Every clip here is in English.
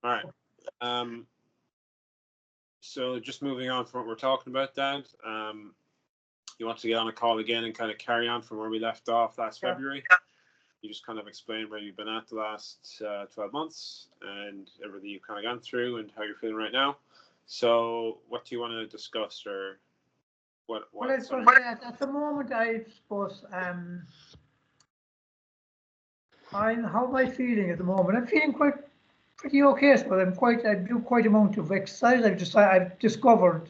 All right. So just moving on from what we're talking about, Dad. You want to get on a call again and kind of carry on from where we left off last February? You just kind of explain where you've been at the last 12 months and everything you've kind of gone through and how you're feeling right now. So what do you want to discuss, or what? Well, I suppose at the moment, I suppose how am I feeling at the moment? I'm feeling pretty okay. So I do quite amount of exercise. I've discovered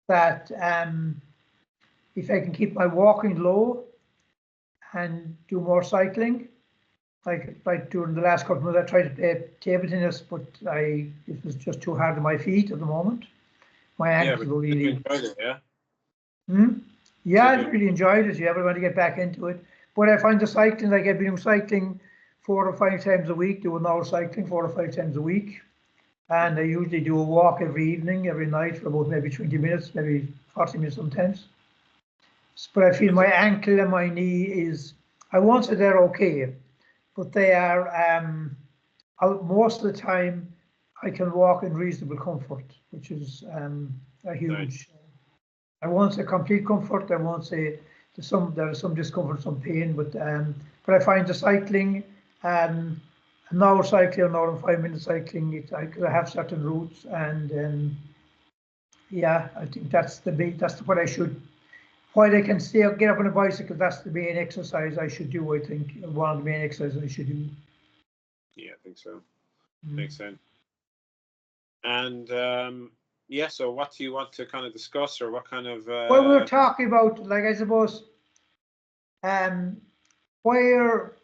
that if I can keep my walking low and do more cycling, like during the last couple of months, I tried to play table tennis, but it was just too hard on my feet at the moment. My ankles were really. You enjoyed it, yeah? Yeah, I really enjoyed it. Yeah, but I want to get back into it. But I find the cycling, like I've been cycling 4 or 5 times a week, doing hour cycling 4 or 5 times a week. And I usually do a walk every evening, every night for about maybe 20 minutes, maybe 40 minutes sometimes. But I feel my ankle and my knee I won't say they're okay, but they are, most of the time, I can walk in reasonable comfort, which is a huge, nice. I won't say complete comfort, I won't say there is some discomfort, some pain, but I find the cycling, an hour cycling, an hour and 5 minutes cycling, I have certain routes, and yeah, I think that's what I should. While I can still get up on a bicycle, that's the main exercise I should do. I think one of the main exercises I should do. Yeah, I think so. Makes sense. And yeah, so what do you want to kind of discuss, or what kind of? Well, we were talking about, like, I suppose, where,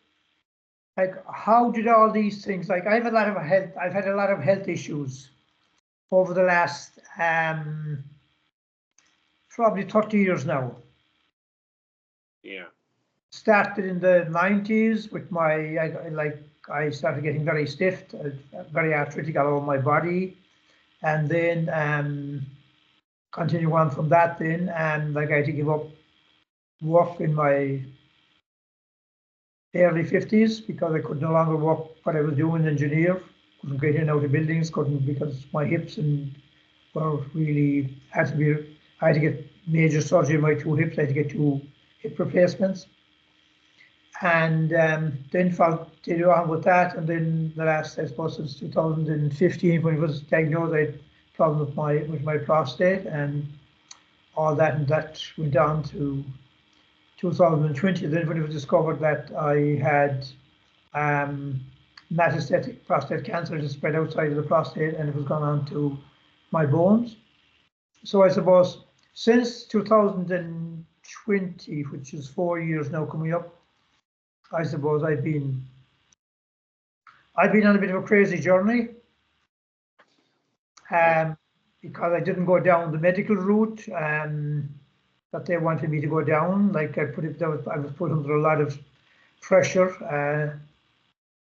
like, how did all these things? Like, I've had a lot of health issues over the last probably 30 years now. Yeah. Started in the 90s with I started getting very stiff, very arthritic all over my body, and then continue on from that. Then I had to give up work in my early 50s because I could no longer work what I was doing, engineer. Couldn't get in and out of buildings, because my hips were really I had to get major surgery on my 2 hips. I had to get 2 hip replacements. And then continued on with that, and then the last, I suppose, since 2015, when it was diagnosed, I had problems with my prostate and all that, and that went on to 2020. Then when it was discovered that I had metastatic prostate cancer, it spread outside of the prostate, and it was gone on to my bones. So I suppose since 2020, which is 4 years now coming up, I suppose I've been on a bit of a crazy journey, because I didn't go down the medical route that they wanted me to go down. Like I was put under a lot of pressure,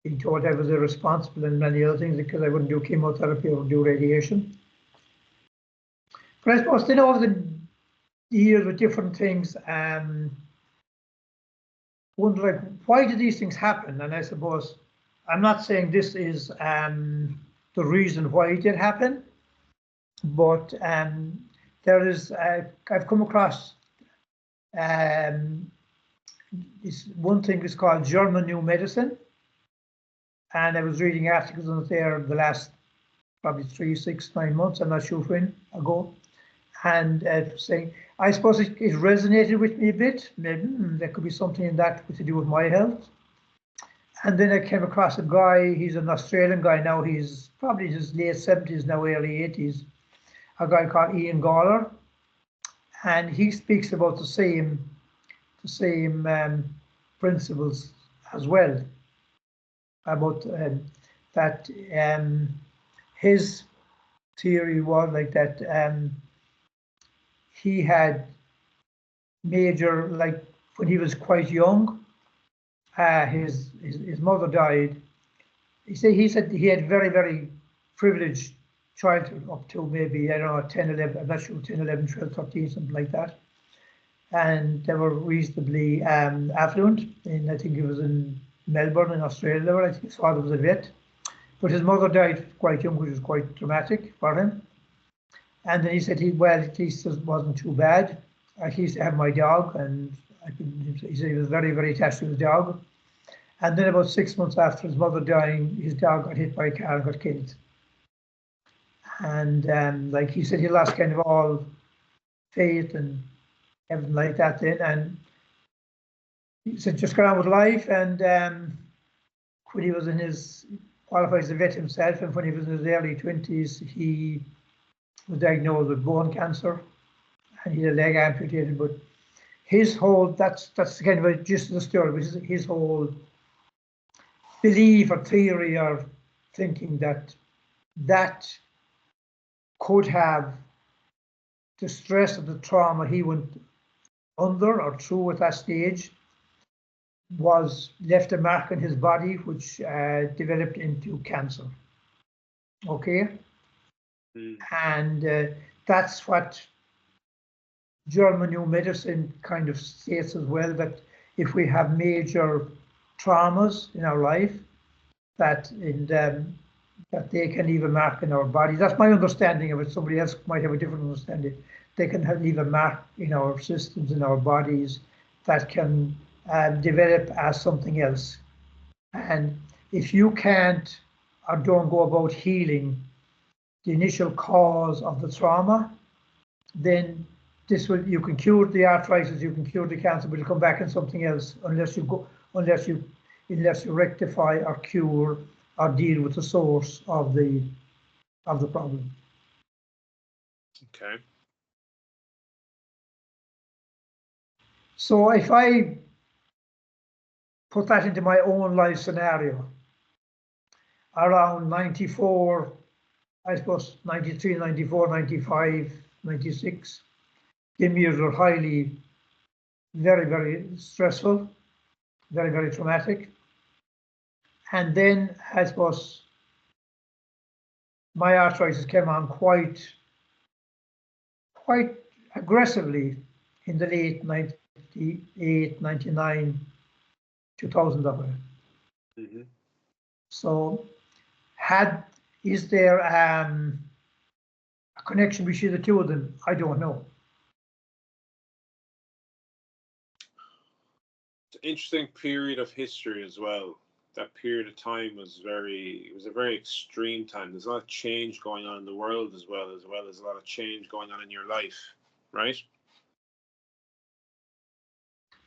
being told I was irresponsible and many other things because I wouldn't do chemotherapy or do radiation. But I suppose then over the years with different things, wonder, like, why do these things happen? And I suppose I'm not saying this is the reason why it did happen, but there is I've come across this one thing is called German New Medicine, and I was reading articles on it there the last probably 3, 6, 9 months, I'm not sure when ago, and saying, I suppose it resonated with me a bit. Maybe there could be something in that to do with my health. And then I came across a guy, he's an Australian guy now, he's probably in his late 70s now, early 80s, a guy called Ian Gawler. And he speaks about the same principles as well, about that his theory was like that he had major, like when he was quite young, his mother died. He said he had very, very privileged childhood up to maybe, I don't know, 10, 11, I'm not sure, 10, 11, 12, 13, something like that. And they were reasonably affluent. I think it was in Melbourne in Australia. I think his father was a vet. But his mother died quite young, which was quite traumatic for him. And then he said, well, at least it wasn't too bad. At least I have my dog, and he said he was very, very attached to his dog. And then about 6 months after his mother dying, his dog got hit by a car and got killed. And like he said, he lost kind of all faith and everything like that then. And he said, just got on with life. And when he was in his, qualified as a vet himself, and when he was in his early 20s, he was diagnosed with bone cancer, and he had a leg amputated. But his whole, that's kind of a gist of the story, which is his whole belief or theory or thinking that could have the stress of the trauma he went under or through at that stage was left a mark on his body, which developed into cancer. Okay? And that's what German New Medicine kind of states as well, that if we have major traumas in our life, that they can leave a mark in our body. That's my understanding of it. Somebody else might have a different understanding. They can leave a mark in our systems, in our bodies, that can develop as something else. And if you can't or don't go about healing the initial cause of the trauma, then you can cure the arthritis, you can cure the cancer, but it'll come back in something else unless you rectify or cure or deal with the source of the problem. Okay. So if I put that into my own life scenario, around 94, I suppose 93, 94, 95, 96, them years were highly, very, very stressful, very, very traumatic. And then I suppose my arthritis came on quite aggressively in the late 98, 99, 2000 of it. So is there a connection between the two of them? I don't know. It's an interesting period of history as well. That period of time was a very extreme time. There's a lot of change going on in the world as well as a lot of change going on in your life, right?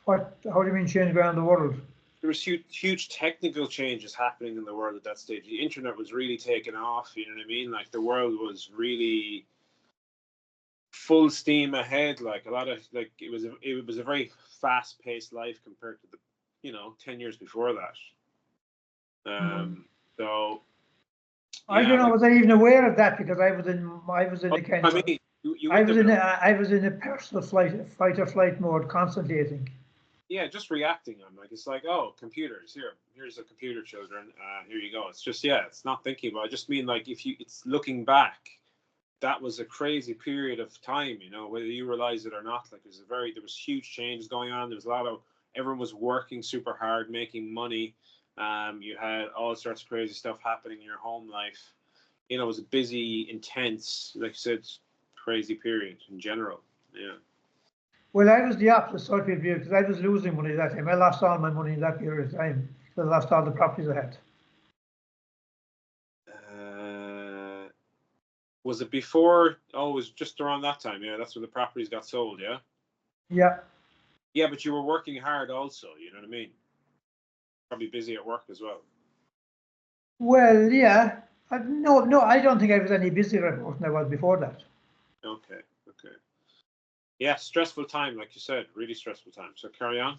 How do you mean change going on in the world? There was huge technical changes happening in the world at that stage. The internet was really taking off, you know what I mean? Like the world was really full steam ahead. Like a lot of, like it was a very fast paced life compared to the 10 years before that. So I don't know, was I even aware of that, because I was in a kind of I was in a personal fight or flight mode constantly, I think. Yeah, just reacting. I'm like, it's like, oh, computers, here's a computer, children. Here you go. It's just, it's not thinking about it. I just mean, like, it's looking back, that was a crazy period of time, whether you realize it or not. Like, there was huge changes going on. There was everyone was working super hard, making money. You had all sorts of crazy stuff happening in your home life. It was a busy, intense, like I said, crazy period in general. Yeah. Well, I was the opposite sort of view, because I was losing money that time. I lost all my money in that period of time. So I lost all the properties I had. Was it before? Oh, it was just around that time. Yeah, that's when the properties got sold. Yeah. Yeah. Yeah, but you were working hard also. You know what I mean? Probably busy at work as well. Well, yeah. No, I don't think I was any busier than I was before that. Okay. Yeah, stressful time, like you said, really stressful time. So carry on.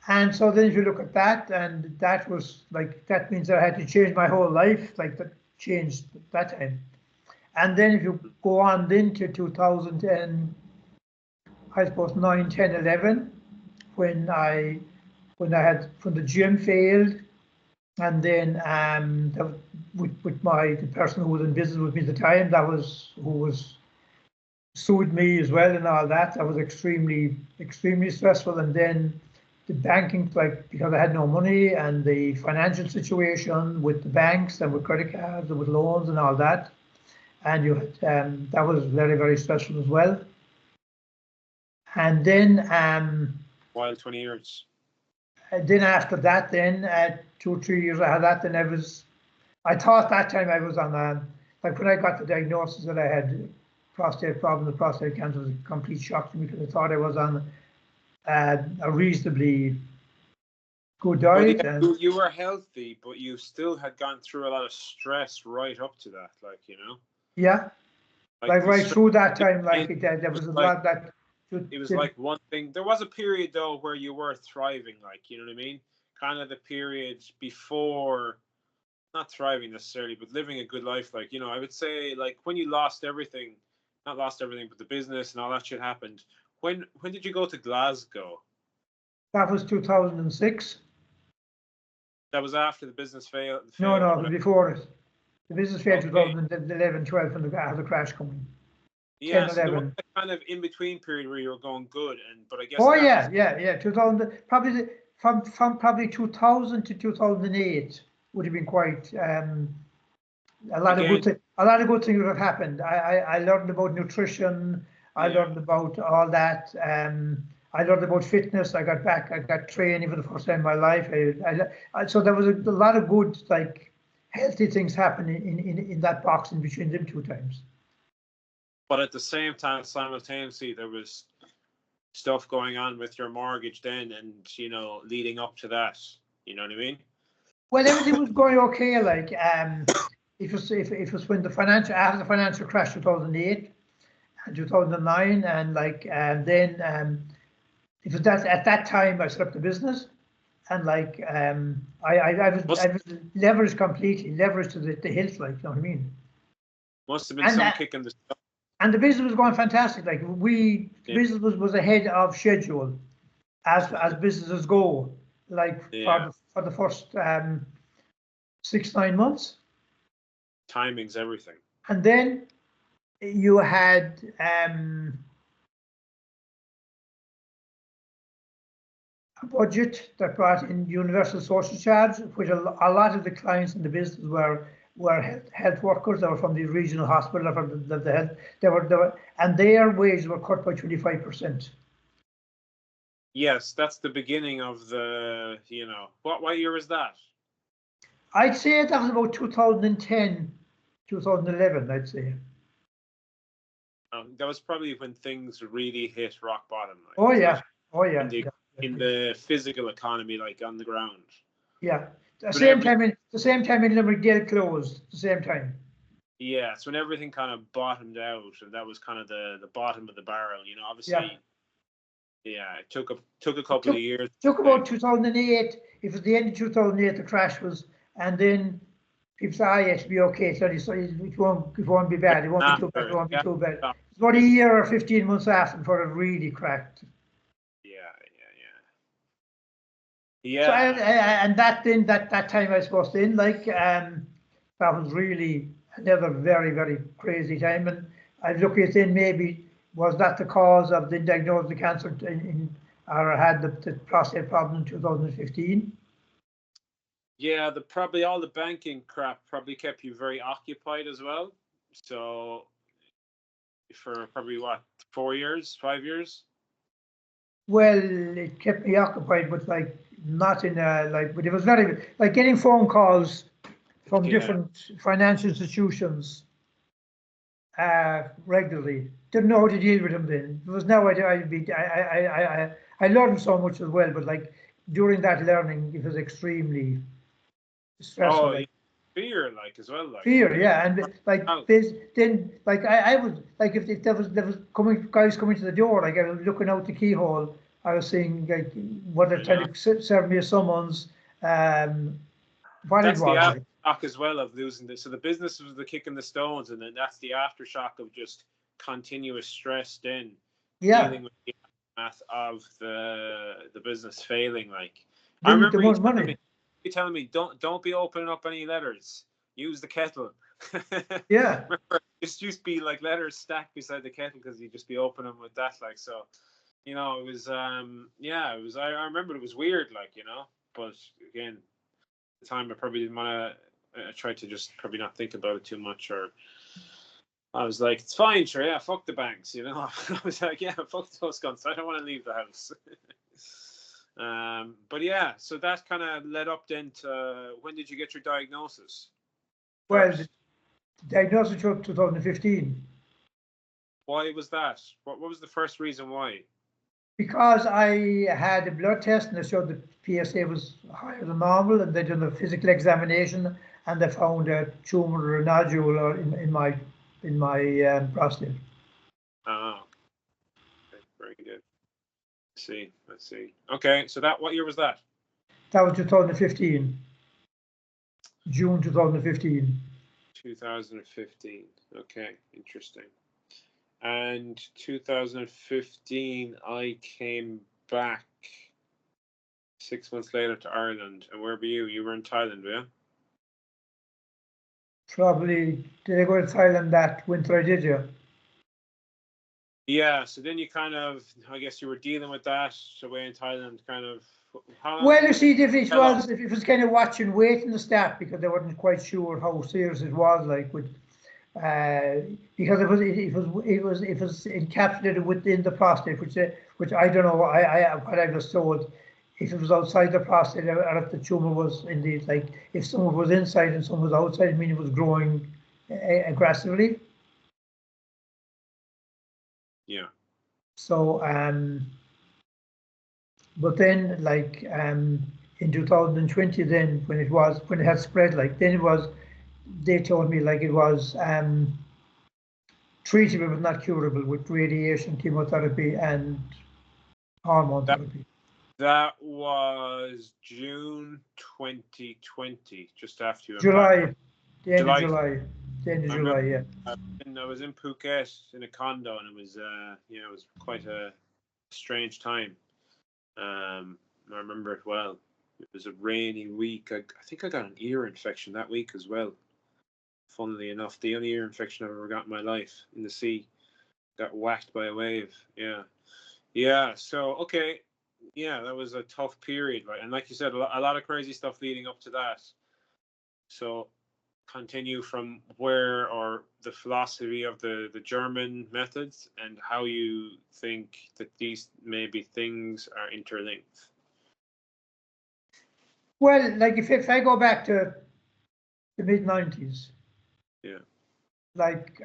And so then if you look at that, and that was like, that means I had to change my whole life, like that changed that time. And then if you go on then to 2010, I suppose 9, 10, 11, when the gym failed, and then with the person who was in business with me at the time, who sued me as well and all that. That was extremely, extremely stressful. And then the banking, like, because I had no money, and the financial situation with the banks and with credit cards and with loans and all that. And you had, that was very, very stressful as well. And then, Wild 20 years. then after that, then 2 or 3 years I had that, then I thought that time I was on, like when I got the diagnosis that I had prostate problem, the prostate cancer was a complete shock to me, because I thought I was on a reasonably good diet. Well, And you were healthy, but you still had gone through a lot of stress right up to that, like, you know? yeah, like right through that time, like there was a lot that. It was like one thing. There was a period though where you were thriving, like, you know what I mean? Kind of the period before, not thriving necessarily, but living a good life. Like, you know, I would say, like, when you lost everything, not lost everything, but the business and all that shit happened. When did you go to Glasgow? That was 2006. That was after the business failed. No, before it. The business failed Okay. 2011, 12 when the crash coming. Yeah, 10, so there was 11. a kind of in between period where you were going good, but I guess. Oh yeah. 2000, probably from probably 2000 to 2008 would have been quite a lot of good things would have happened. I learned about nutrition. I learned about all that. I learned about fitness. I got training for the first time in my life. So there was a lot of good, like, healthy things happening in that box in between them 2 times. But at the same time, simultaneously, there was stuff going on with your mortgage then, and, you know, leading up to that. You know what I mean? Well, everything was going okay. Like, it was when after the financial crash 2008 and 2009, and like, and then it was that at that time I set up the business, and like, I was leveraged completely, leveraged to the hilt, like, you know what I mean? Must have been some kick in the. And the business was going fantastic. Like, the business was ahead of schedule, as businesses go. Like, for the first 6-9 months. Timing's everything. And then you had a budget that brought in universal social charge, which a lot of the clients in the business were health workers. They were from the regional hospital, from the health. They were, and their wages were cut by 25%. Yes, that's the beginning of the. You know, what year was that? I'd say that was about 2010, 2011. I'd say. That was probably when things really hit rock bottom. Like, oh yeah. In the physical economy, like on the ground. Yeah. The same time in Limerick closed. The same time. Yeah, it's when everything kind of bottomed out, and that was kind of the bottom of the barrel. You know, obviously. Yeah, it took a couple of years. Took about 2008. It was the end of 2008. The crash was, and then people said, "It'll be okay. So it won't be bad. It won't be too bad. It won't be too bad." It's about a year or 15 months after before it really cracked. Yeah. So and that time I suppose then, like, that was really another very, very crazy time, and I look at it then, maybe was that the cause of the diagnosis of cancer or had the prostate problem in 2015? Yeah, probably all the banking crap probably kept you very occupied as well. So for probably 4 years, 5 years? Well, it kept me occupied, but like not in but it was very, like, getting phone calls from different financial institutions regularly. Didn't know how to deal with them then. There was no idea. I learned so much as well, but like during that learning, it was extremely stressful. Oh, fear, like, as well, like fear, yeah, and like then like I was like, if there was guys coming to the door, like I was looking out the keyhole, I was seeing like what they're trying to serve me a summons. What that's it was. The aftershock as well of losing this. So the business was the kick in the stones, and then that's the aftershock of just continuous stress. Then dealing with the aftermath of the business failing. Like, I remember you telling me don't be opening up any letters. Use the kettle. Yeah. Remember, it used to be like letters stacked beside the kettle because you just be opening with that. Like, so you know, it was yeah, it was. I remember it was weird, like, you know, but again, at the time I probably didn't want to. I tried to just probably not think about it too much, or I was like, it's fine, sure, yeah, fuck the banks, you know. I was like, yeah, fuck those guns. I don't want to leave the house. But yeah, so that kind of led up then to when did you get your diagnosis? Well, First? the diagnosis was 2015. Why was that? What was the first reason why? Because I had a blood test and they showed the PSA was higher than normal, and they did a physical examination and they found a tumor or a nodule in my prostate. Oh, okay, very good. I see. Okay, so that what year was that? That was 2015, June 2015. 2015. Okay, interesting. And 2015, I came back 6 months later to Ireland. And where were you? You were in Thailand, yeah? Probably, did I go to Thailand that winter? I did, yeah. Yeah, so then you kind of, I guess you were dealing with that away in Thailand, kind of. How Well, you see, if long? it was kind of watch and wait in the start because they weren't quite sure how serious it was, like with because it was encapsulated within the prostate, which I don't know. What I was told, if it was outside the prostate or if the tumor was indeed like if someone was inside and someone was outside, I mean it was growing aggressively. Yeah. So but then like in 2020, then when it had spread, like then it was they told me like it was treatable but not curable with radiation, chemotherapy, and hormone That therapy. that was June 2020, just after you went back. July, the end of July. July, the end of I July, remember yeah. I was in Phuket in a condo, and it was it was quite a strange time. I remember it well. It was a rainy week. I think I got an ear infection that week as well. Funnily enough, the only ear infection I've ever got in my life in the sea. Got whacked by a wave. Yeah. Yeah. So, okay. Yeah, that was a tough period, right? And like you said, a lot of crazy stuff leading up to that. So, continue from where or the philosophy of the German methods and how you think that these maybe things are interlinked. Well, like if I go back to the mid-90s, Yeah. like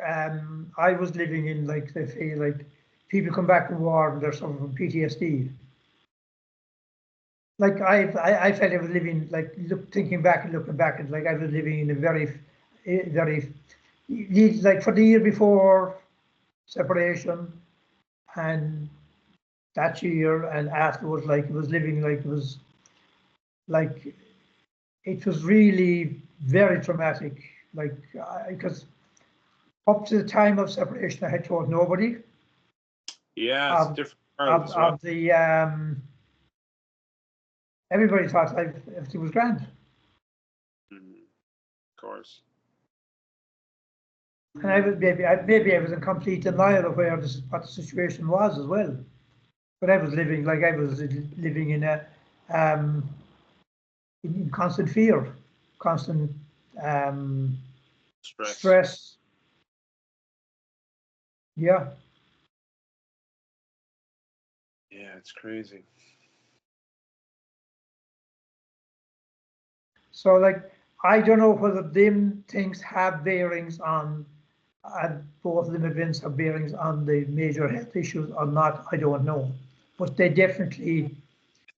I was living in like they say like people come back from war and they're suffering from PTSD. Like I felt I was living like thinking back and looking back, and like I was living in a very like for the year before separation and that year and afterwards, like it was living like like it was really very traumatic. Like because up to the time of separation, I had told nobody Yeah, it's a of different world as well. the everybody thought like everything was grand. Of course. And I was maybe I was in complete denial of what the situation was as well. But I was living like I was living in a um, in constant fear, constant stress. Yeah. Yeah, it's crazy. So like I don't know whether them things have bearings on both of them events have bearings on the major health issues or not. I don't know, but they definitely I think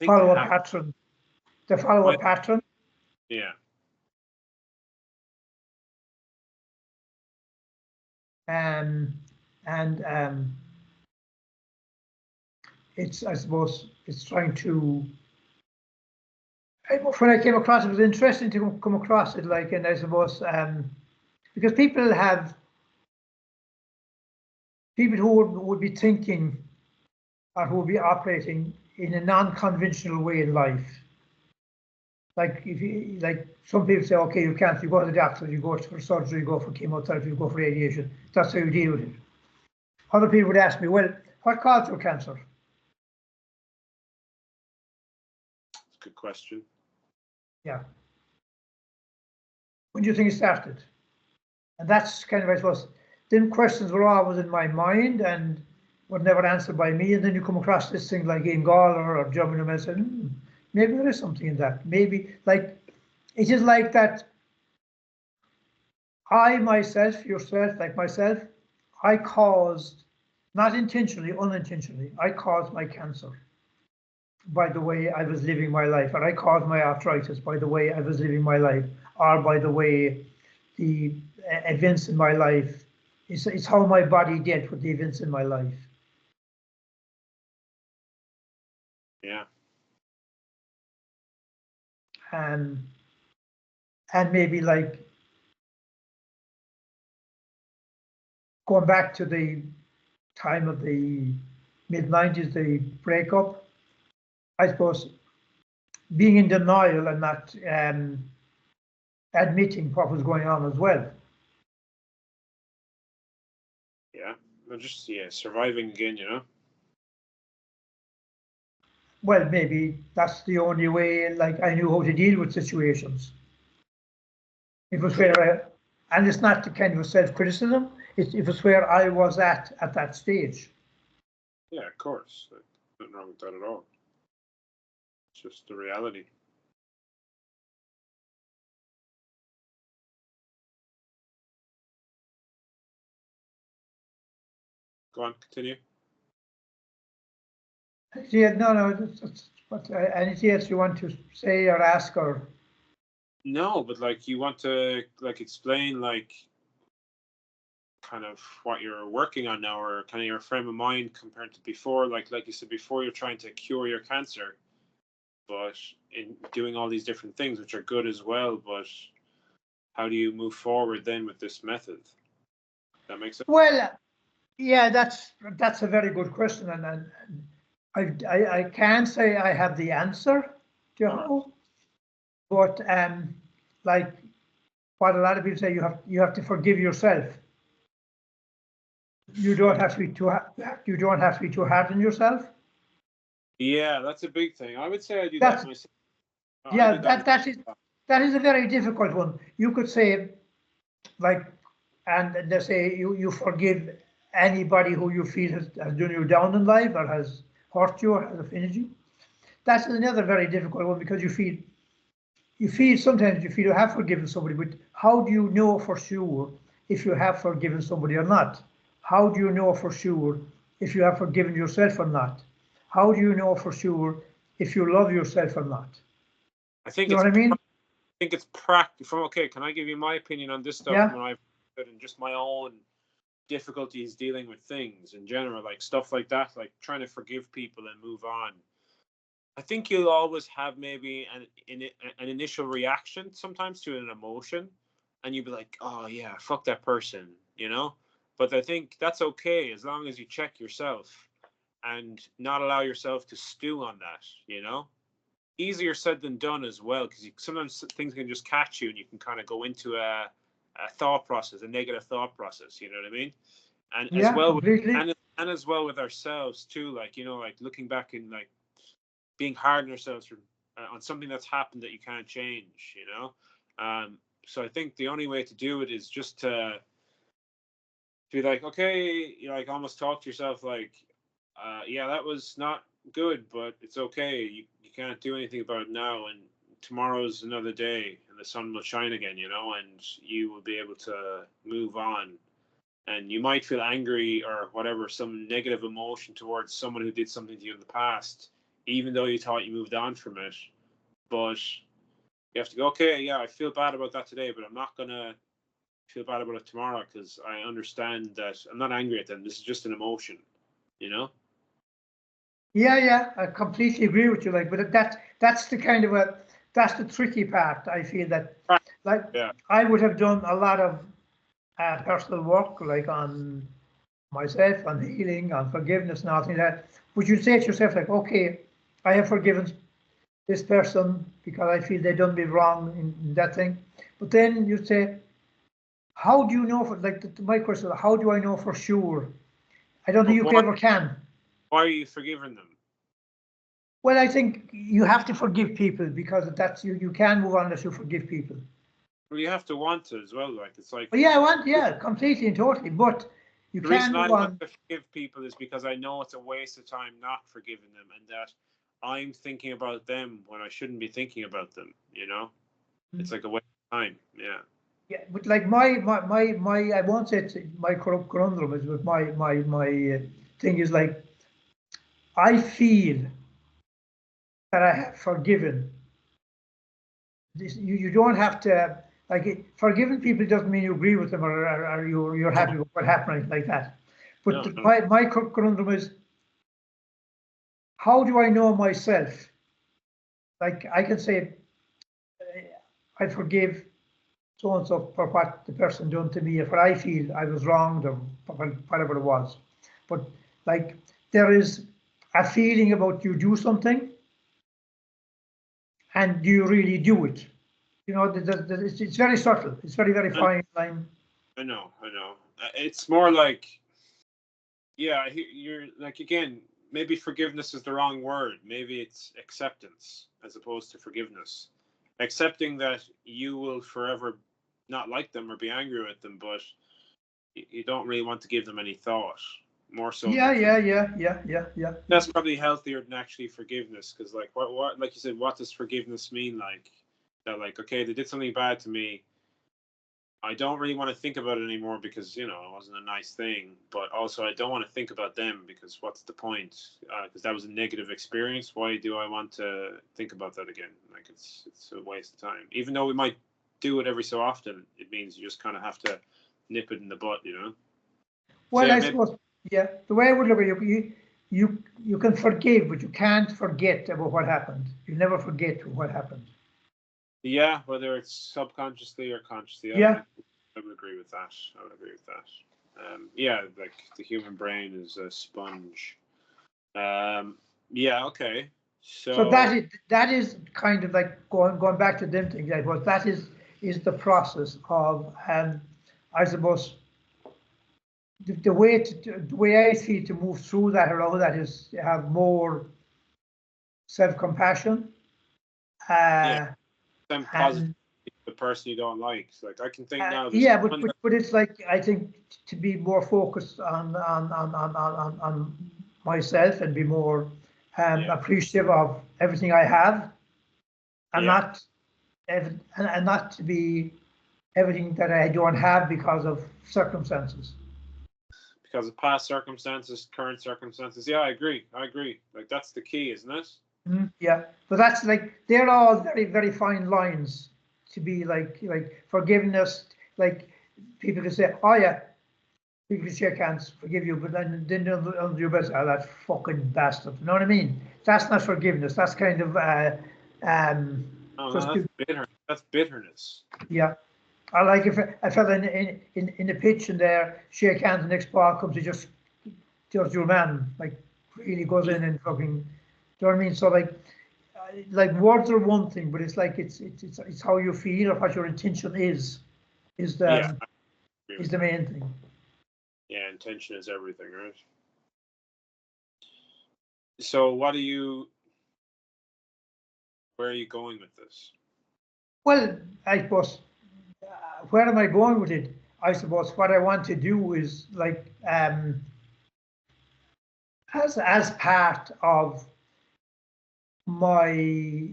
they follow a have. pattern. They follow a pattern. Yeah. And it's I suppose it's trying to. When I came across it was interesting to come across it like, and I suppose because people who would be thinking or who would be operating in a non-conventional way in life. Like if you like some people say, okay, you can't, you go to the doctor, you go for surgery, you go for chemotherapy, you go for radiation. That's how you deal with it. Other people would ask me, well, what caused your cancer? question. Yeah. When do you think it started? And that's kind of, I suppose, them questions were always in my mind and were never answered by me. And then you come across this thing like Ian Gawler or German medicine. Maybe there is something in that. Maybe like it is like that. I myself, yourself, like myself, I caused, not intentionally, unintentionally, I caused my cancer by the way I was living my life, or I caused my arthritis by the way I was living my life, or by the way the events in my life, it's how my body dealt with the events in my life. Yeah. And maybe like going back to the time of the mid-90s, the breakup, I suppose being in denial and not admitting what was going on as well. Yeah. Just surviving again, you know. Well, maybe that's the only way, like, I knew how to deal with situations. It was where and it's not the kind of self-criticism, it was where I was at that stage. Yeah, of course. Nothing wrong with that at all. It's just the reality. Go on, continue. Yeah, no, but anything else you want to say or ask or? No, but like you want to like explain like kind of what you're working on now, or kind of your frame of mind compared to before. Like you said before, you're trying to cure your cancer, but in doing all these different things, which are good as well. But how do you move forward then with this method? That makes sense. Well, yeah, that's a very good question, and I can't say I have the answer to how, but like what a lot of people say, you have to forgive yourself. You don't have to be too you don't have to be too hard on yourself. Yeah, that's a big thing. I would say I do That's, that myself. I yeah, do that. that is a very difficult one. You could say like, and they say you forgive anybody who you feel has done you down in life or has hurt you or has offended you. That's another very difficult one because you feel sometimes you feel you have forgiven somebody, but how do you know for sure if you have forgiven somebody or not? How do you know for sure if you have forgiven yourself or not? How do you know for sure if you love yourself or not? I think You know it's what I mean? practical. Okay, can I give you my opinion on this stuff Yeah. when I've and just my own difficulties dealing with things in general, like stuff like that, like trying to forgive people and move on. I think you'll always have maybe an initial reaction sometimes to an emotion, and you'll be like, "Oh yeah, fuck that person," you know. But I think that's okay as long as you check yourself and not allow yourself to stew on that, you know. Easier said than done as well, because sometimes things can just catch you and you can kind of go into a thought process, a negative thought process, you know what I mean? And as Yeah, well completely. and as well with ourselves too, like, you know, like looking back and like being hard on ourselves for, on something that's happened that you can't change, you know. So I think the only way to do it is just to be like, okay, you know, like almost talk to yourself like, yeah, that was not good, but it's okay. You can't do anything about it now, and tomorrow's another day, and the sun will shine again, you know, and you will be able to move on. And you might feel angry or whatever, some negative emotion towards someone who did something to you in the past, even though you thought you moved on from it. But you have to go, okay, yeah, I feel bad about that today, but I'm not gonna feel bad about it tomorrow because I understand that I'm not angry at them. This is just an emotion, you know? Yeah, I completely agree with you. Like, but that's the kind of that's the tricky part. I feel that, like, Yeah. I would have done a lot of personal work, like on myself, on healing, on forgiveness, and all things like that. But you say to yourself, like, okay, I have forgiven this person because I feel they done me wrong in that thing. But then you say, how do you know? For, like, my question, how do I know for sure? I don't think But you ever can. why are you forgiving them? Well, I think you have to forgive people because that's you can move on unless you forgive people. Well, you have to want to as well. Like it's like But yeah, completely and totally. But you the can reason I move want on. to forgive people is because I know it's a waste of time not forgiving them, and that I'm thinking about them when I shouldn't be thinking about them. You know, it's like a waste of time. Yeah. Yeah, but like my I won't say it's my conundrum is with my thing is like I feel that I have forgiven. This, you don't have to like forgiving people doesn't mean you agree with them or you're happy with what happened like that. But No, no. my conundrum is how do I know myself? Like I can say I forgive so and so for what the person done to me, if I feel I was wronged or whatever it was. But like there is a feeling about you do something and do you really do it? You know, it's very subtle. It's very I, fine line. I know, I know. It's more like, yeah, you're like again. Maybe forgiveness is the wrong word. Maybe it's acceptance as opposed to forgiveness. Accepting that you will forever not like them or be angry with them, but you don't really want to give them any thought. More so Yeah, than yeah. that's probably healthier than actually forgiveness. Because like what like you said, what does forgiveness mean? Like that, like okay, they did something bad to me. I don't really want to think about it anymore because it wasn't a nice thing. But also, I don't want to think about them because what's the point? Because that was a negative experience. Why do I want to think about that again? Like it's a waste of time. Even though we might do it every so often, it means you just kind of have to nip it in the butt, So Well, yeah, I maybe suppose, yeah, the way I would look at it, you can forgive, but you can't forget about what happened. You never forget what happened. yeah, whether it's subconsciously or consciously, Yeah, I would agree with that. I would agree with that. Yeah, like the human brain is a sponge. Yeah, okay. so So that is kind of like going back to them things. I suppose that is the process of, I suppose the way the way I see to move through that or all that is to have more self-compassion, yeah, uh, I'm positive and the person you don't like. It's like I can think now. There's yeah, one but it's like I think to be more focused on myself and be more yeah, appreciative of everything I have, and yeah, not and not to be everything that I don't have because of circumstances. because of past circumstances, current circumstances. Yeah, I agree. I agree. Like that's the key, isn't it? Yeah, but that's like they're all very fine lines to be like forgiveness. Like people can say, oh yeah, people can shake hands, forgive you, but then under your best, oh that fucking bastard. You know what I mean? That's not forgiveness. That's kind of um Oh just no, that's bitter. That's bitterness. yeah. I like if a fella in the pitch and there shake hands, the next ball comes, he just your man like really goes Yeah, in and fucking. Do you know what I mean? So like words are one thing, but it's like it's how you feel or what your intention is yeah, the I agree is with the that. main thing. Yeah, intention is everything, right? So, where are you going with this? Well, I suppose where am I going with it? I suppose what I want to do is like as part of my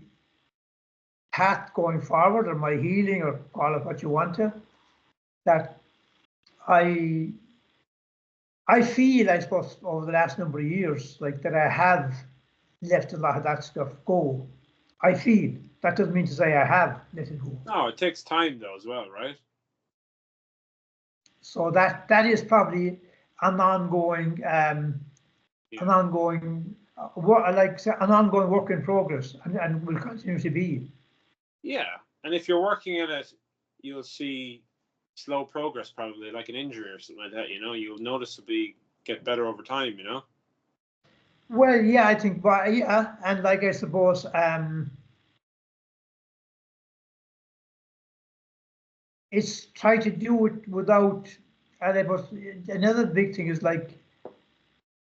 path going forward or my healing or call it what you want to, that I I feel, I suppose, over the last number of years, like that I have let a lot of that stuff go. I feel that doesn't mean to say I have let it go. No, it takes time though as well, right? So that is probably an ongoing Yeah, an ongoing like an ongoing work in progress, and will continue to be. yeah. And if you're working at it, you'll see slow progress, probably like an injury or something like that. You'll noticeably get better over time. Well, yeah, I think, but yeah, and like I suppose it's try to do it without. And I suppose another big thing is like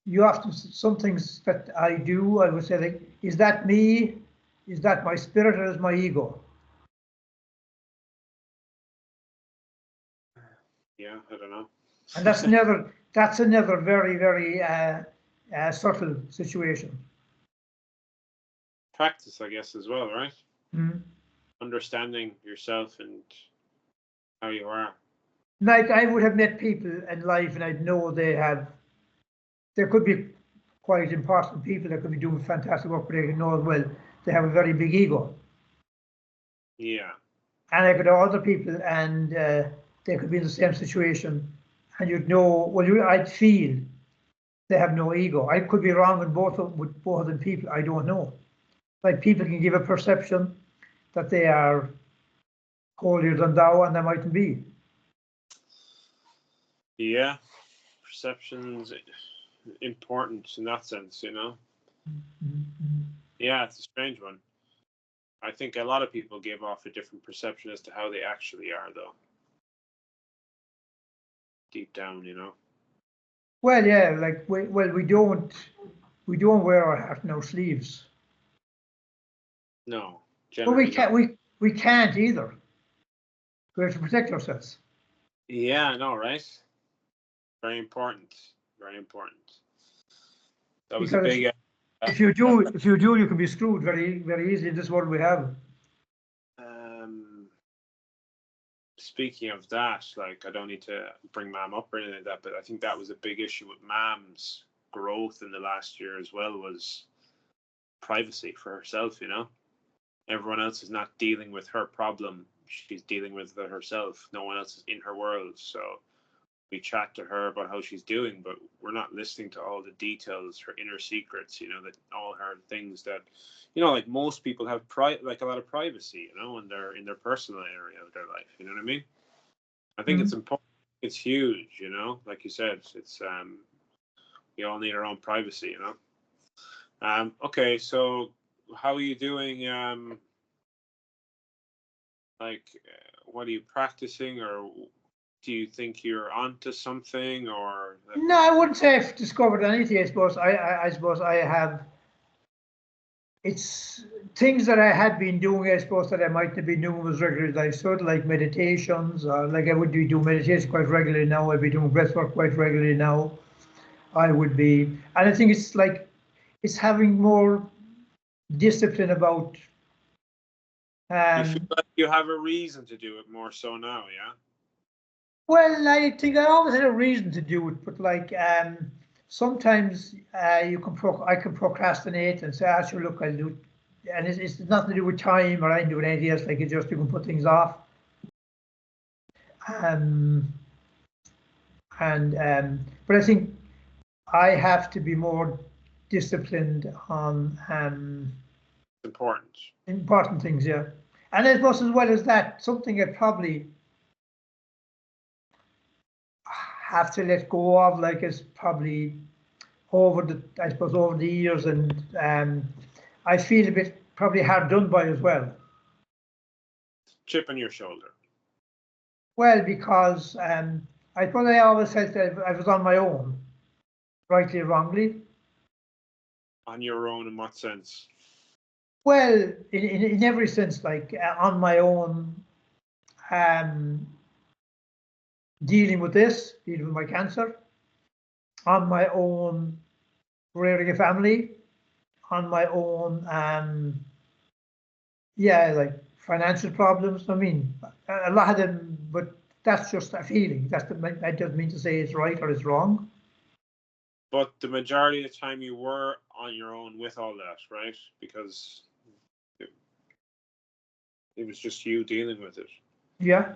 you often some things that I do, I would say like is that me? Is that my spirit or is my ego? Yeah, I don't know. And that's another very, very subtle situation. Practice, I guess, as well, right? Mm. Understanding yourself and how you are. Like I would have met people in life and I'd know there could be quite important people that could be doing fantastic work, but I know as well they have a very big ego. Yeah. And I could have other people and they could be in the same situation and you'd know, I'd feel they have no ego. I could be wrong with both of them people, I don't know. Like people can give a perception that they are holier than thou and they mightn't be. Yeah. Perception's important in that sense, you know? Mm-hmm. Yeah, it's a strange one. I think a lot of people give off a different perception as to how they actually are, though. Deep down, you know? Well, yeah, like we don't wear our heart in our sleeves. No, But generally not. we can't either. We have to protect ourselves. Yeah, I know, right? Very important. Very important. That was a Because big. if you do, you can be screwed very, very easily in this world we have. Speaking of that, like I don't need to bring Mam up or anything like that, but I think that was a big issue with Mam's growth in the last year as well, was privacy for herself, you know? Everyone else is not dealing with her problem. She's dealing with it herself. No one else is in her world. So we chat to her about how she's doing, but we're not listening to all the details, her inner secrets, you know, that all her things that, you know, like most people have like a lot of privacy, you know, in their personal area of their life. You know what I mean? I think it's important. It's huge, you know, like you said, it's, we all need our own privacy, you know? Okay. So how are you doing? What are you practicing, or do you think you're onto something, or? No, I wouldn't say I've discovered anything. I suppose I suppose I have. It's things that I had been doing. I suppose that I might not be doing as regularly as I should, like meditations. Like I would be doing meditation quite regularly now. I'd be doing breath work quite regularly now. I would be, and I think it's like it's having more discipline about. You feel like you have a reason to do it more so now, yeah? Well, I think I always had a reason to do it, but like sometimes I can procrastinate and say, "Sure, look, I'll do it," and it's nothing to do with time or anything doing anything else. Like it just you can put things off. Um, but I think I have to be more disciplined on Important. important things, yeah. And I suppose as well as that, something I probably have to let go of, like, is probably over the years, and I feel a bit probably hard done by as well. Chip on your shoulder. Well, because I suppose I always felt that I was on my own, rightly or wrongly. On your own, in what sense? Well, in every sense, like on my own, dealing with my cancer, on my own, rearing a family, on my own, yeah, like financial problems. I mean, a lot of them, but that's just a feeling. That doesn't mean to say it's right or it's wrong. But the majority of the time you were on your own with all that, right? Because it was just you dealing with it. Yeah.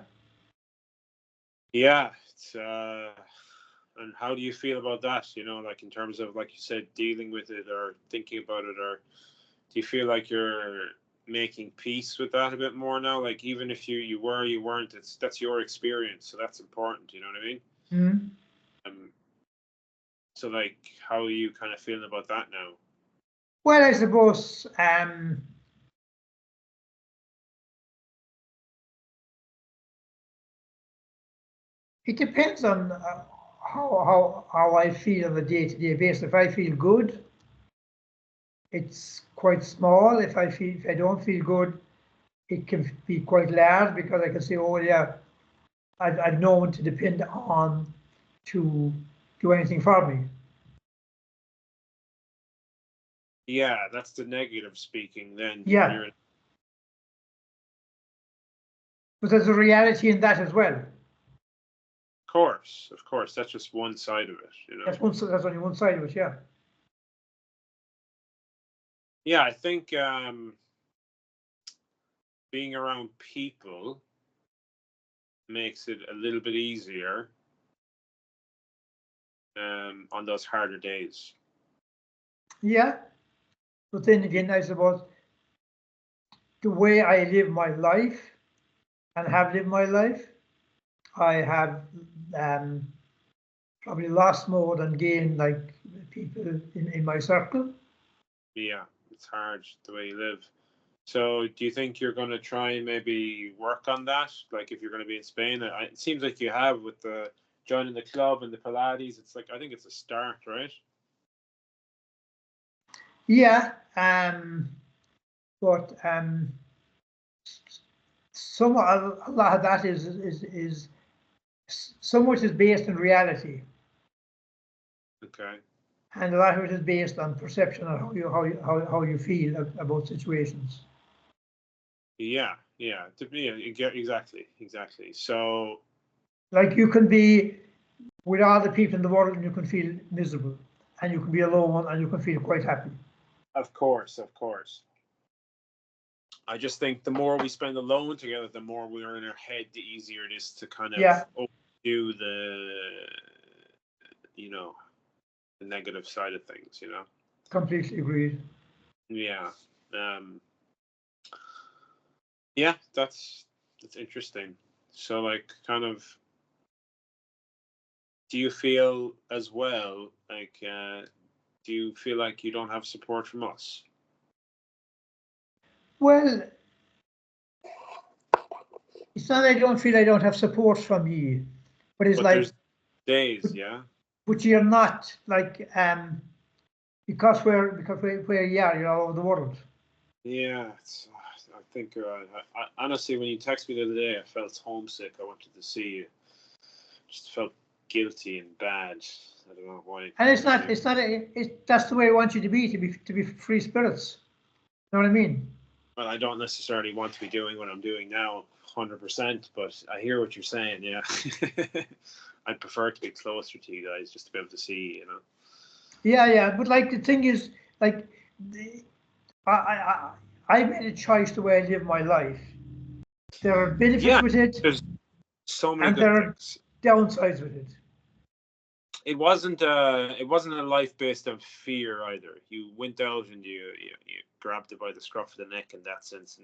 Yeah. It's, and how do you feel about that? You know, like in terms of, like you said, dealing with it or thinking about it, or do you feel like you're making peace with that a bit more now? Like even if you weren't, that's your experience, so that's important. You know what I mean? Mm-hmm. So like, how are you kind of feeling about that now? Well, I suppose it depends on how I feel on a day-to-day basis. If I feel good, it's quite small. If I don't feel good, it can be quite large because I can say, oh yeah, I've no one to depend on to do anything for me. Yeah, that's the negative speaking then. Yeah. But there's a reality in that as well. Of course, that's just one side of it, you know. That's only one side of it, yeah. Yeah, I think being around people makes it a little bit easier on those harder days. Yeah, but then again, I suppose the way I live my life and have lived my life, I have probably lost more than gained, like people in my circle. Yeah, it's hard the way you live. So do you think you're going to try and maybe work on that? Like if you're going to be in Spain, it seems like you have with the joining the club and the Pilates. It's like, I think it's a start, right? Yeah, but a lot of that is so much is based on reality. Okay. And a lot of it is based on perception of how you feel about situations. Yeah, exactly. So, like you can be with all the people in the world and you can feel miserable, and you can be alone and you can feel quite happy. Of course. I just think the more we spend alone together, the more we're in our head, the easier it is to kind of do the, the negative side of things, Completely agreed. Yeah. Yeah, that's interesting. So like kind of, do you feel as well, like, do you feel like you don't have support from us? Well, it's not that I don't feel I don't have support from you, but it's like there's days, yeah. But you're not like because where you are, you're all over the world. Yeah, I think I honestly, when you texted me the other day, I felt homesick. I wanted to see you. Just felt guilty and bad. I don't know why. And it's not. That's the way I want you to be free spirits. You know what I mean? Well, I don't necessarily want to be doing what I'm doing now, 100%. But I hear what you're saying. Yeah, I'd prefer to be closer to you guys, just to be able to see. Yeah. But like the thing is, like, I made a choice the way I live my life. There are benefits with it. There's so many and good there things. Are downsides with it. It wasn't a life based on fear either. You went out and you grabbed it by the scruff of the neck in that sense,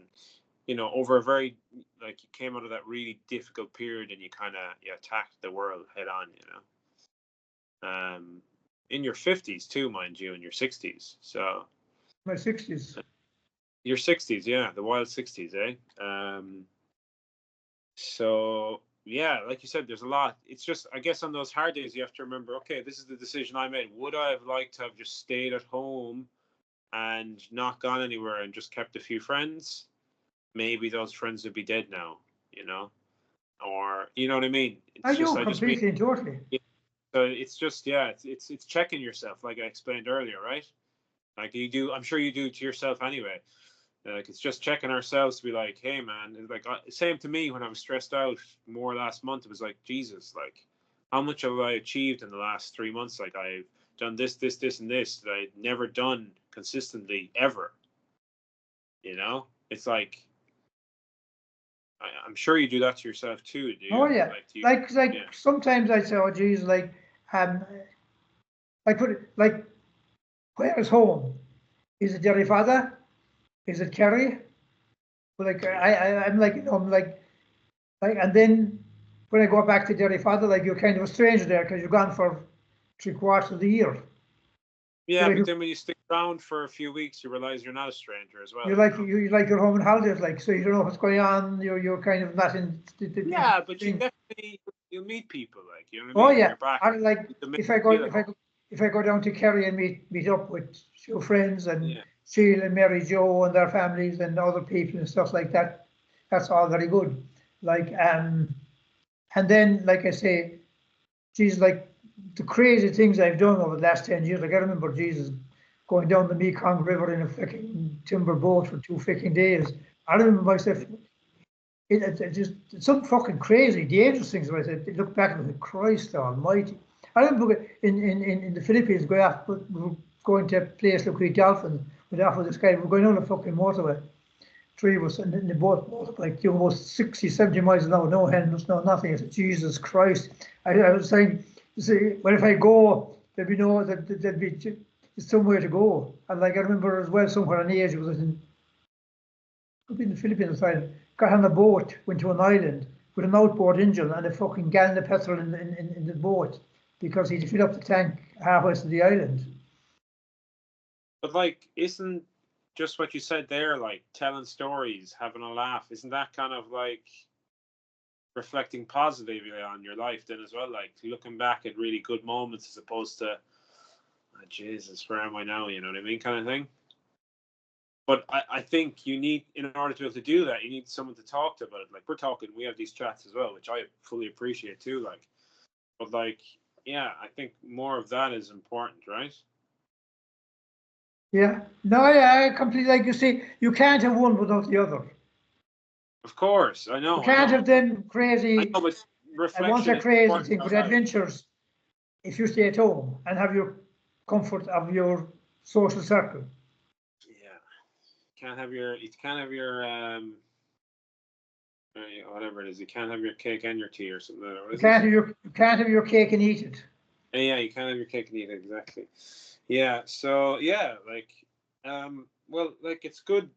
and over a very, like, you came out of that really difficult period and you kind of attacked the world head on. In your 50s too, mind you, in your 60s. So my 60s. Your 60s, yeah, the wild 60s, eh? So yeah, like you said, there's a lot. It's just, I guess, on those hard days, you have to remember, okay, this is the decision I made. Would I have liked to have just stayed at home and not gone anywhere and just kept a few friends? Maybe those friends would be dead now, or you know what I mean? I do completely and totally. So it's just, it's checking yourself, like I explained earlier, right? Like you do, I'm sure you do to yourself anyway. Like it's just checking ourselves to be like, hey man, like same to me when I was stressed out more last month. It was like, Jesus, like how much have I achieved in the last 3 months? Like I've done this, and this that I'd never done consistently ever. It's like, I'm sure you do that to yourself too. Do you? Oh yeah, like sometimes I say, oh geez, like I put it like, where's home? Is it Derryfather? Is it Kerry? Like I'm like, I'm like, and then when I go back to Derryfather, like you're kind of a stranger there because you're gone for 3/4 of the year. Yeah, but then when you stick around for a few weeks, you realize you're not a stranger as well. You're like you like your home and holidays, like, so you don't know what's going on. You're kind of not in. But you definitely, you'll meet people, like, you know what I mean? Oh yeah, You're back. like if I go down to Kerry and meet up with your friends and Sheila and Mary Jo and their families and other people and stuff like that. That's all very good. Like, and then, like I say, Jesus, like the crazy things I've done over the last 10 years. Like I remember Jesus going down the Mekong River in a fucking timber boat for 2 fucking days. I remember myself. It just it's something fucking crazy, dangerous things. Where I said, look back and think, Christ Almighty. I remember in the Philippines going to a place like Creek Dolphin with half of this guy. We're going on a fucking motorway. Three of us in the boat, like almost 60, 70 miles an hour, no helmets, no nothing. I said, Jesus Christ. I was saying, see, well, if I go, there'd be somewhere to go. And like I remember as well, somewhere on the edge, it was in the Philippines side, got on a boat, went to an island with an outboard engine and a fucking gallon of petrol in the boat because he'd fill up the tank halfway to the island. But like, isn't just what you said there, like telling stories, having a laugh, isn't that kind of like reflecting positively on your life then as well? Like looking back at really good moments as opposed to, oh, Jesus, where am I now? You know what I mean, kind of thing. But I think you need, in order to be able to do that, you need someone to talk to about it. Like we're talking, we have these chats as well, which I fully appreciate too. Like, but like, yeah, I think more of that is important, right? Yeah, no, yeah, I completely, like you see, you can't have one without the other. Of course, I know. You can't have them crazy. I know, but I want a crazy thing, but adventures, if you stay at home and have your comfort of your social circle. Yeah, you can't have your whatever it is. You can't have your cake and your tea or something. You can't have your cake and eat it. Yeah, you can't have your cake and eat it, exactly. Yeah, so yeah, like, well, like it's good.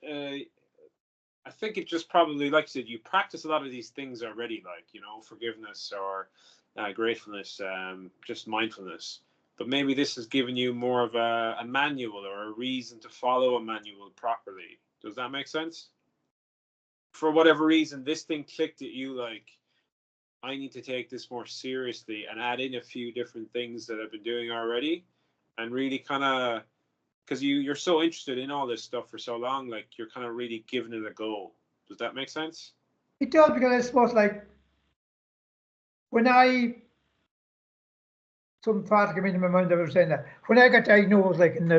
I think it just probably, like you said, you practice a lot of these things already, like, you know, forgiveness or gratefulness, just mindfulness. But maybe this has given you more of a manual or a reason to follow a manual properly. Does that make sense? For whatever reason, this thing clicked at you like, I need to take this more seriously and add in a few different things that I've been doing already and really kind of, because you're so interested in all this stuff for so long, like you're kind of really giving it a go. Does that make sense? It does, because I suppose like when some thought came into my mind, I was saying that when I got diagnosed, like, and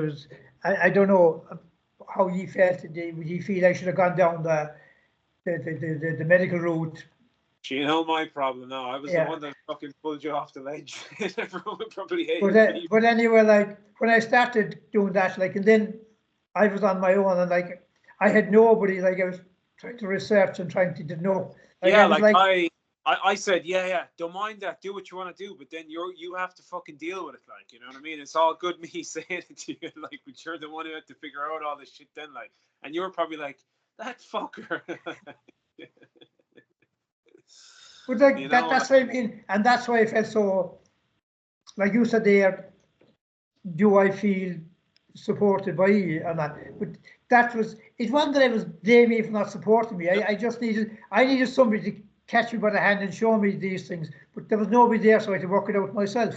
I don't know how you felt. Would you feel I should have gone down the medical route? You know my problem now. I was the one that fucking pulled you off the ledge. Everyone would probably hate me. But anyway, like when I started doing that, like, and then I was on my own, and like I had nobody. Like I was trying to research and trying to know. Like, I said, yeah, don't mind that. Do what you want to do, but then you have to fucking deal with it. Like, you know what I mean? It's all good me saying it to you, like, but you're the one who had to figure out all this shit then, like, and you were probably like, that fucker. But like, you know, that's what I mean, and that's why I felt so. Like you said there, do I feel supported by you or not? But that was, it wasn't that I was blaming you for not supporting me. I just needed somebody to catch me by the hand and show me these things. But there was nobody there, so I had to work it out myself.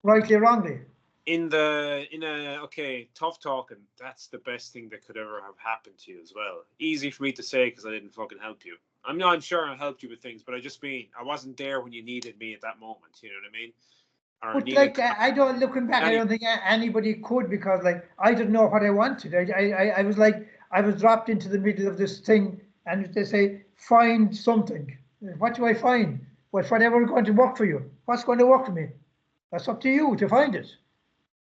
Rightly or wrongly. Okay, tough talking. That's the best thing that could ever have happened to you as well. Easy for me to say because I didn't fucking help you. I'm sure I helped you with things, but I just mean I wasn't there when you needed me at that moment. You know what I mean? But like, I don't, looking back, I don't think anybody could, because like I didn't know what I wanted. I was like, I was dropped into the middle of this thing, and they say find something. What do I find? Well, whatever is going to work for you. What's going to work for me? That's up to you to find it.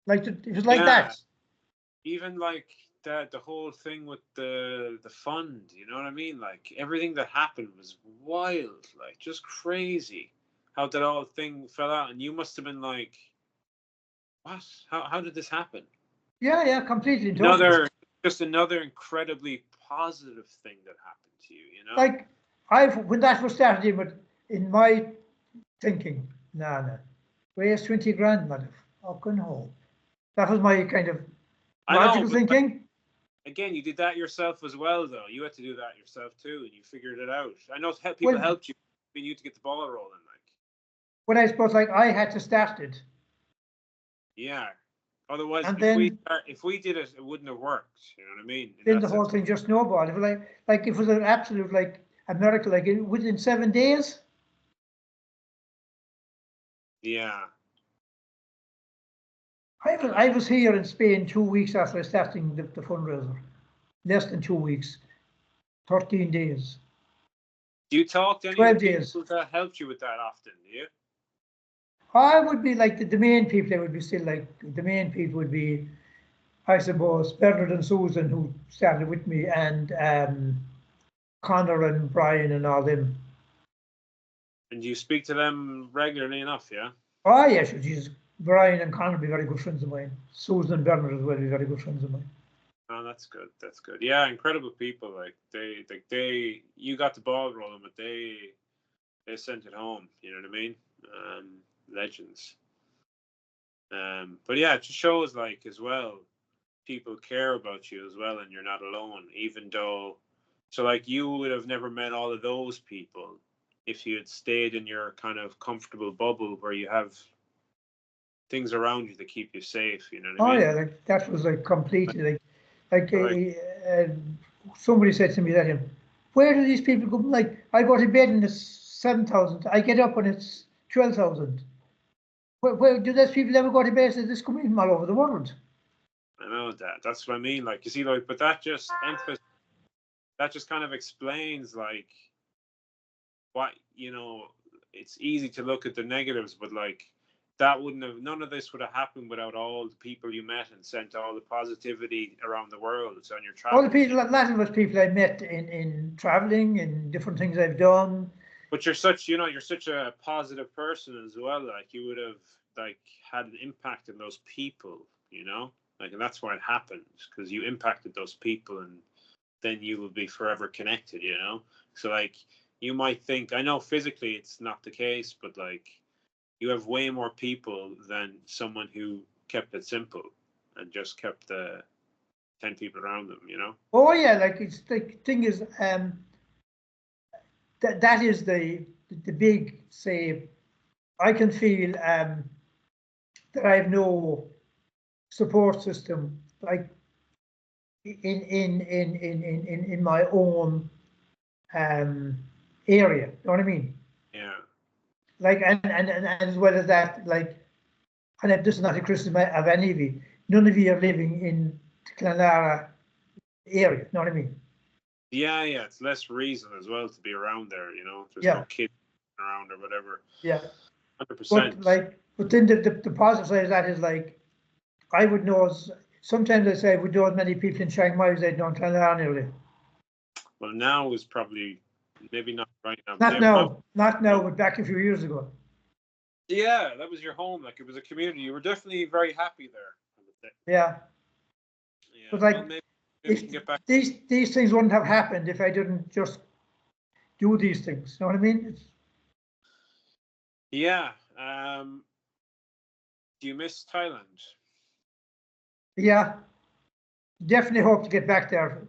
Like it was like that. Even like the whole thing with the fund, you know what I mean? Like everything that happened was wild, like just crazy. How that all thing fell out, and you must have been like, what? How did this happen? Yeah, completely. Just another incredibly positive thing that happened to you, you know? Like when that was started, but in my thinking, no. Where's 20 grand, mother? Fucking hole. That was my kind of logical thinking. Like, again, you did that yourself as well, though. You had to do that yourself too, and you figured it out. I know people helped you, but you to get the ball rolling, like. But I suppose, like, I had to start it. Yeah. Otherwise, And then if we did it, it wouldn't have worked. You know what I mean? then the whole thing just snowballed. If like if it was an absolute like a miracle, like within 7 days. Yeah. I was here in Spain 2 weeks after starting the fundraiser. Less than 2 weeks. 13 days. Do you talk to any 12 of the days. people that helped you with that often? Do you? I would be like the main people. They would be still like the main people would be, I suppose, Bernard and Susan, who started with me, and Connor and Brian and all them. And you speak to them regularly enough, yeah? Oh yeah, sure, Jesus. Brian and Connor be very good friends of mine. Susan and Bernard as well be very good friends of mine. Oh, that's good. That's good. Yeah, incredible people. Like they, you got the ball rolling, but they sent it home. You know what I mean? Legends. But yeah, it just shows like as well, people care about you as well, and you're not alone. Even though, so like you would have never met all of those people if you had stayed in your kind of comfortable bubble where you have things around you to keep you safe. You know what I mean? Oh yeah, like that was like completely somebody said to me that, where do these people go? Like I go to bed and it's 7,000. I get up and it's 12,000. Where do those people ever go to bed? This coming from all over the world. I know that. That's what I mean. Like you see, like, but that just kind of explains like what, you know. It's easy to look at the negatives, but like none of this would have happened without all the people you met and sent all the positivity around the world on your travels. All the people, a lot of us people I met in traveling and different things I've done. But you're such a positive person as well. Like you would have like had an impact on those people, you know, like, and that's why it happened, because you impacted those people, and then you will be forever connected, you know. So like you might think, I know physically it's not the case, but like you have way more people than someone who kept it simple and just kept the 10 people around them, you know. Oh yeah, like it's the thing is, that is the big say. I can feel that I have no support system like in my own area. You know what I mean? Yeah. Like and as well as that, like, and this is not a criticism of any of you. None of you are living in the Clonlara area. You know what I mean? Yeah, it's less reason as well to be around there, you know. There's no kids around or whatever. Yeah. 100%. But then the positive side of that is like, I would know, sometimes I say I would know as many people in Chiang Mai as I'd know in Clonlara nearly. Well, now is probably maybe not right now. Not now, but back a few years ago. Yeah, that was your home. Like it was a community. You were definitely very happy there. Yeah. But like, well, maybe we can get back. These things wouldn't have happened if I didn't just do these things. You know what I mean? Yeah. Do you miss Thailand? Yeah. Definitely hope to get back there.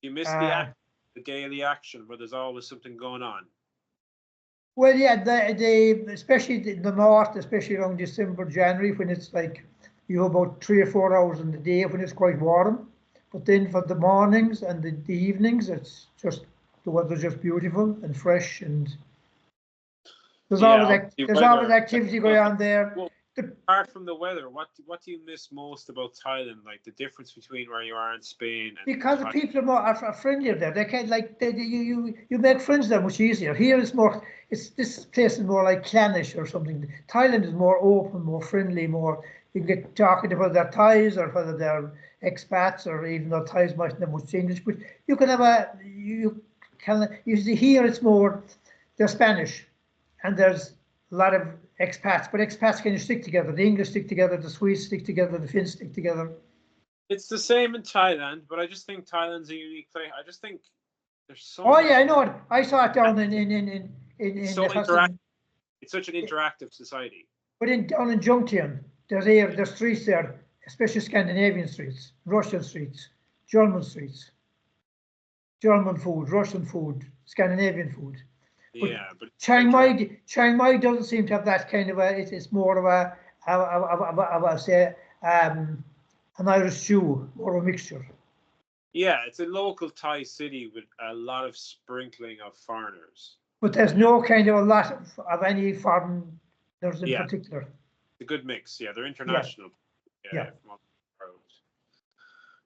You miss the daily action where there's always something going on. Well, yeah, especially in the north, especially around December, January, when it's like you have about 3 or 4 hours in the day when it's quite warm. But then for the mornings and the evenings, it's just, the weather's just beautiful and fresh, and there's always activity going on there. Well, apart from the weather, what do you miss most about Thailand? Like the difference between where you are in Spain and because the people are friendlier there. They can't you make friends there much easier. Here this place is more like clannish or something. Thailand is more open, more friendly, more, you can get talking to whether they're Thais or whether they're expats, or even though Thais mightn't know much English, but you see here it's more, they're Spanish, and there's a lot of expats, but expats kind of stick together. The English stick together, the Swedes stick together, the Finns stick together. It's the same in Thailand, but I just think Thailand's a unique place. I just think there's so. Oh yeah, I know it. I saw it down in it's such an interactive society. But down in Jungtian, there's streets there, especially Scandinavian streets, Russian streets, German streets, German food, Russian food, Scandinavian food. Yeah, but Chiang Mai doesn't seem to have that kind of it's more of a say an Irish stew or a mixture. Yeah, it's a local Thai city with a lot of sprinkling of foreigners. But there's no kind of a lot of any foreigners in Yeah, particular. it's a good mix. Yeah, they're international. Yeah. From all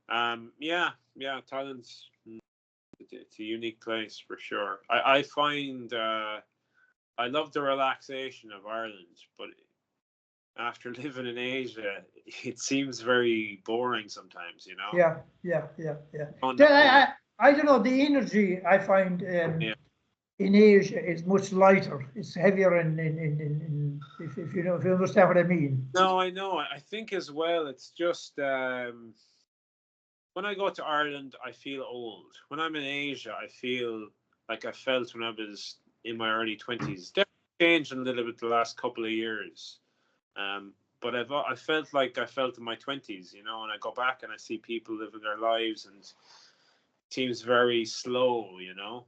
over. Yeah, Thailand's it's a unique place for sure. I find I love the relaxation of Ireland, but after living in Asia, it seems very boring sometimes, you know? Yeah. Oh, no. I don't know, the energy I find in Asia is much lighter. It's heavier in if you know, if you understand what I mean. No, I know. I think as well, it's just when I go to Ireland, I feel old. When I'm in Asia, I feel like I felt when I was in my early 20s. Definitely changed a little bit the last couple of years. But I felt like I felt in my 20s, you know, and I go back and I see people living their lives and it seems very slow, you know,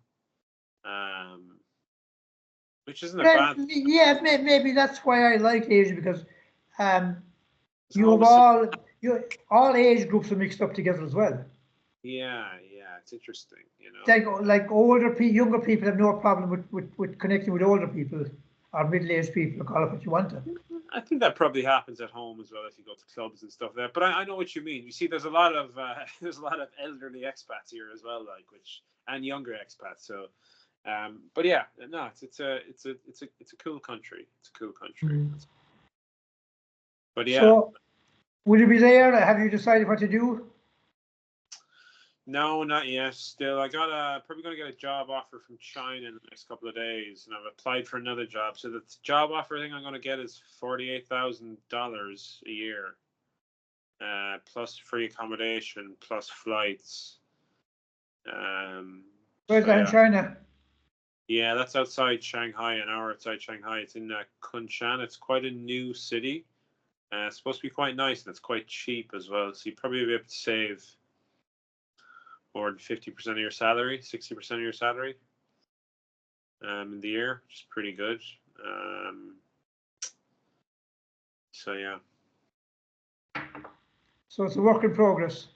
which isn't a bad. Yeah, maybe that's why I like Asia, because you have all age groups are mixed up together as well. Yeah, it's interesting, you know. Like younger people have no problem with connecting with older people or middle-aged people, call it what you want to. I think that probably happens at home as well if you go to clubs and stuff there. But I know what you mean. You see, there's a lot of elderly expats here as well, and younger expats. So, but yeah, no, it's a cool country. It's a cool country. But yeah. So, will you be there? Have you decided what to do? No, not yet. Still, I got probably going to get a job offer from China in the next couple of days, and I've applied for another job. So the job offer thing I'm going to get is $48,000 a year, plus free accommodation, plus flights. Where's that in China? Yeah, that's outside Shanghai, an hour outside Shanghai. It's in Kunshan. It's quite a new city. It's supposed to be quite nice, and it's quite cheap as well. So you probably be able to save more than 50% of your salary, 60% of your salary in the year, which is pretty good. So yeah. So it's a work in progress.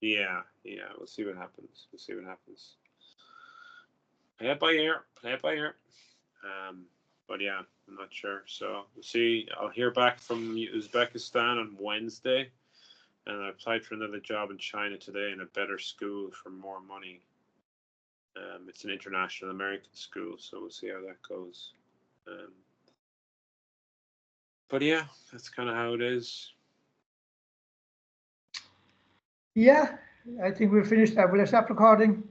Yeah. We'll see what happens. Play it by ear. But yeah, I'm not sure. So we'll see. I'll hear back from Uzbekistan on Wednesday. And I applied for another job in China today in a better school for more money. It's an international American school, so we'll see how that goes. But yeah, that's kind of how it is. Yeah, I think we'll finish that. Will I stop recording?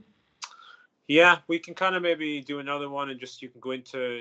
Yeah, we can kind of maybe do another one and just you can go into